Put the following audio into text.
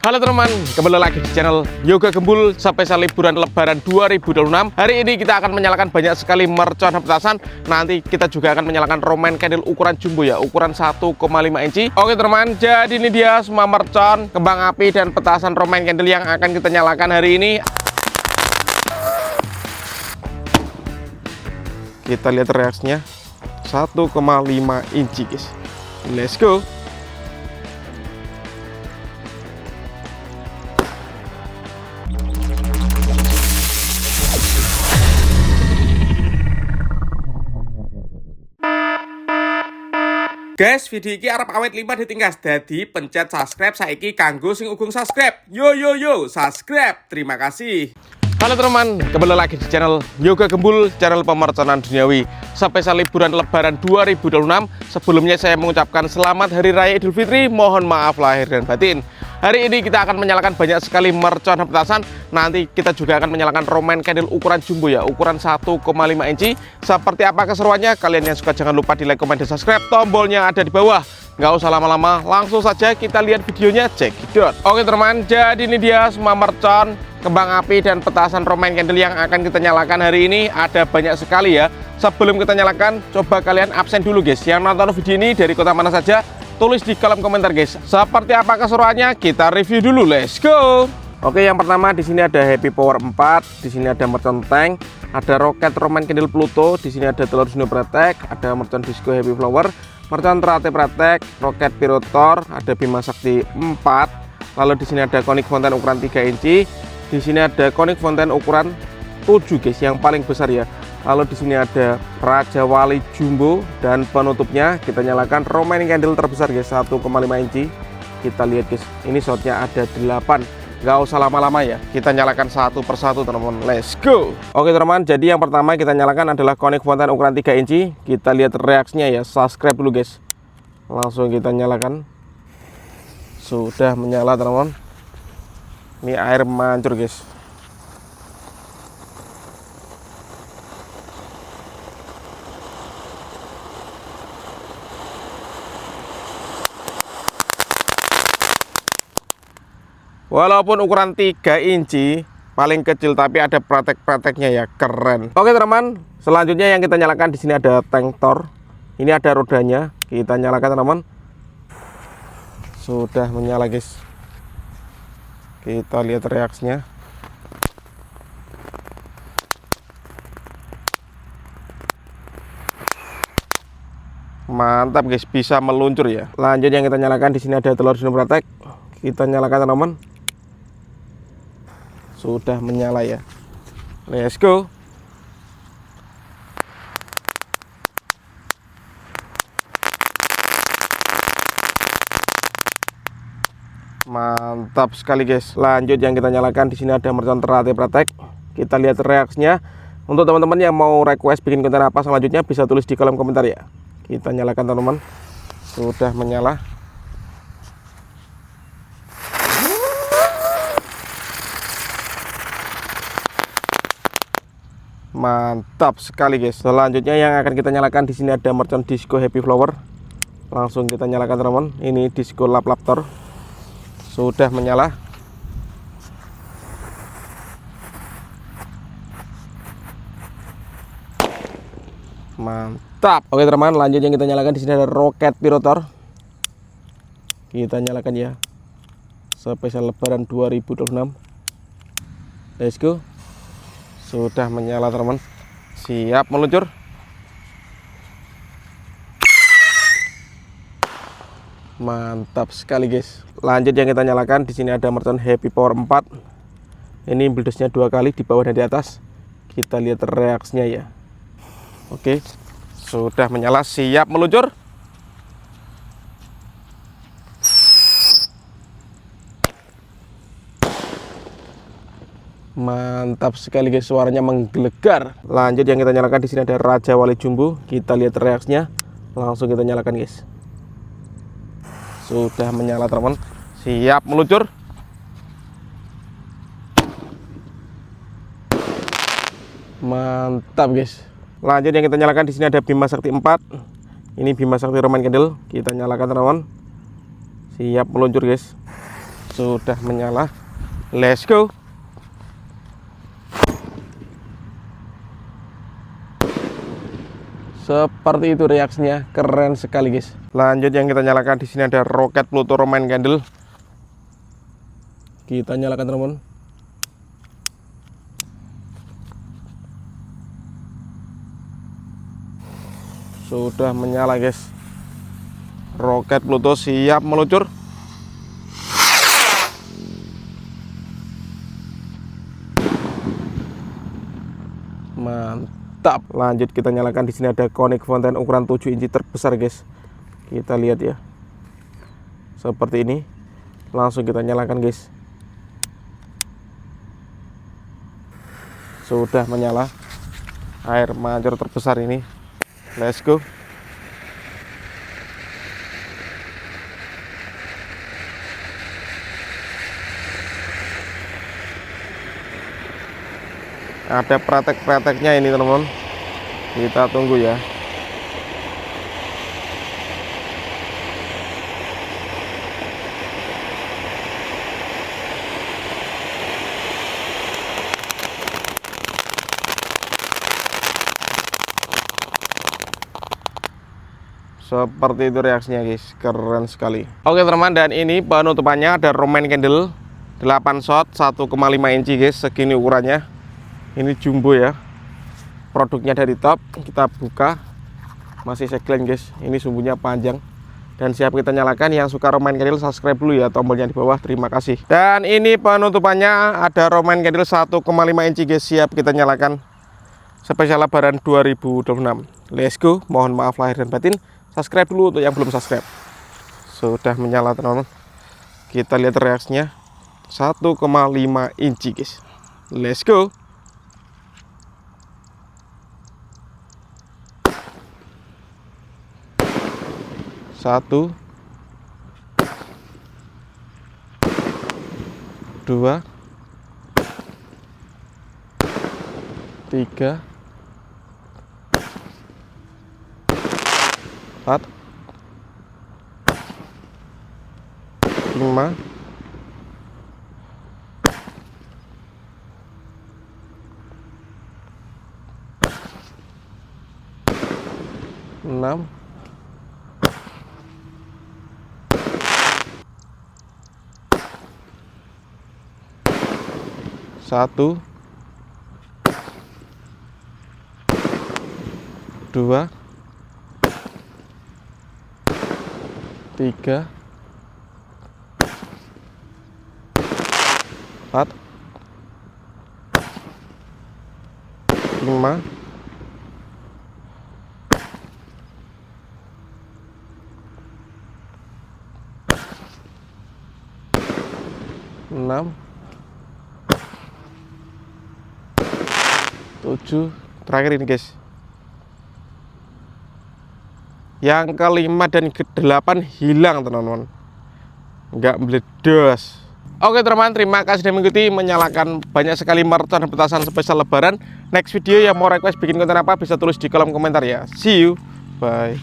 Halo teman, kembali lagi di channel Yoga Gembul spesial liburan Lebaran 2026. Hari ini kita akan menyalakan banyak sekali mercon dan petasan. Nanti kita juga akan menyalakan Roman candle ukuran jumbo ya, ukuran 1,5 inci. Oke teman, jadi ini dia semua mercon, kembang api dan petasan Roman candle yang akan kita nyalakan hari ini. Kita lihat reaksinya, 1,5 inci guys. Let's go. Guys, video ini arep awet 5 ditinggas. Jadi pencet subscribe saiki kanggo sing ugung subscribe. Yo subscribe. Terima kasih. Halo teman, kembali lagi di channel Yoga Gembul, channel pemerconan duniawi spesial liburan Lebaran 2026. Sebelumnya saya mengucapkan selamat Hari Raya Idul Fitri. Mohon maaf lahir dan batin. Hari ini kita akan menyalakan banyak sekali mercon dan petasan. Nanti kita juga akan menyalakan Roman candle ukuran jumbo ya, ukuran 1,5 inci. Seperti apa keseruannya? Kalian yang suka jangan lupa di like, komen, dan subscribe. Tombolnya ada di bawah. Nggak usah lama-lama, langsung saja kita lihat videonya, cekidot. Oke teman, jadi ini dia semua mercon, kembang api dan petasan Roman candle yang akan kita nyalakan hari ini. Ada banyak sekali ya. Sebelum kita nyalakan, coba kalian absen dulu guys. Yang nonton video ini dari kota mana saja, tulis di kolom komentar guys. Seperti apa keseruannya? Kita review dulu. Let's go. Oke, yang pertama di sini ada Happy Power 4, di sini ada mercon tank, ada roket Roman candle Pluto, di sini ada telur Snow Pratek, ada mercon disco Happy Flower, mercon Terate Pratek, roket Pirotor, ada Bima Sakti 4. Lalu di sini ada konik fonten ukuran 3 inci, di sini ada konik fonten ukuran 7 guys, yang paling besar ya. Lalu di sini ada Raja Wali Jumbo dan penutupnya kita nyalakan Roman candle terbesar guys, 1,5 inci. Kita lihat guys, ini shotnya ada 8. Nggak usah lama-lama ya, kita nyalakan satu persatu teman-teman. Let's go. Oke teman, jadi yang pertama kita nyalakan adalah konik fonten ukuran 3 inci. Kita lihat reaksinya ya, subscribe dulu guys. Langsung kita nyalakan. Sudah menyala teman-teman. Ini air mancur guys. Walaupun ukuran 3 inci paling kecil, tapi ada praktek-prakteknya ya, keren. Oke teman, selanjutnya yang kita nyalakan di sini ada tank Thor. Ini ada rodanya, kita nyalakan teman. Sudah menyala guys. Kita lihat reaksinya. Mantap guys, bisa meluncur ya. Lanjut yang kita nyalakan di sini ada telur Snow Pratek. Kita nyalakan teman. Sudah menyala ya. Let's go. Mantap sekali guys. Lanjut yang kita nyalakan di sini ada mercon Terate Pratek. Kita lihat reaksinya. Untuk teman-teman yang mau request bikin konten apa selanjutnya bisa tulis di kolom komentar ya. Kita nyalakan teman-teman. Sudah menyala. Mantap sekali guys. Selanjutnya yang akan kita nyalakan di sini ada mercon disco Happy Flower. Langsung kita nyalakan teman-teman. Ini disco Lap Laptor. Sudah menyala. Mantap. Oke teman, lanjut yang kita nyalakan di sini ada roket Pirotor. Kita nyalakan ya. Spesial Lebaran 2026. Let's go. Sudah menyala teman, siap meluncur. Mantap sekali guys. Lanjut yang kita nyalakan di sini ada mercon Happy Power 4. Ini bledesnya 2 kali di bawah dan di atas. Kita lihat reaksinya ya. Oke, sudah menyala, siap meluncur. Mantap sekali guys, suaranya menggelegar. Lanjut yang kita nyalakan di sini ada Raja Wali Jumbo. Kita lihat reaksinya. Langsung kita nyalakan guys. Sudah menyala teman. Siap meluncur. Mantap guys. Lanjut yang kita nyalakan di sini ada Bima Sakti 4. Ini Bima Sakti Roman candle. Kita nyalakan teman-teman. Siap meluncur guys. Sudah menyala. Let's go. Seperti itu reaksinya, keren sekali guys. Lanjut yang kita nyalakan di sini ada roket Pluto Roman candle. Kita nyalakan teman-teman. Sudah menyala guys. Roket Pluto siap meluncur. Mantap. Lanjut kita nyalakan di sini ada Conic Fountain ukuran 7 inci terbesar guys. Kita lihat ya. Seperti ini. Langsung kita nyalakan guys. Sudah menyala. Air mancur terbesar ini. Let's go. Ada praktek-prakteknya ini teman-teman. Kita tunggu ya. Seperti itu reaksinya guys, keren sekali. Oke teman-teman, dan ini penutupannya ada Roman candle 8 shot 1,5 inci guys, segini ukurannya. Ini jumbo ya, produknya dari top. Kita buka, masih seglen guys. Ini sumbunya panjang dan siap kita nyalakan. Yang suka Roman candle subscribe dulu ya, tombolnya di bawah. Terima kasih. Dan ini penutupannya ada Roman candle 1,5 inci guys, siap kita nyalakan. Spesial lebaran 2026. Let's go. Mohon maaf lahir dan batin. Subscribe dulu untuk yang belum subscribe. Sudah menyala teman-teman. Kita lihat reaksinya. 1,5 inci guys. Let's go. Satu, dua, tiga, empat, lima, enam, 1, 2, 3, 4, 5, 6, 7, terakhir ini guys. Yang kelima dan ke-8 hilang teman-teman, nggak meledos. Oke teman-teman, terima kasih sudah mengikuti. Menyalakan banyak sekali mercon dan petasan spesial lebaran. Next video yang mau request bikin konten apa bisa tulis di kolom komentar ya. See you, bye.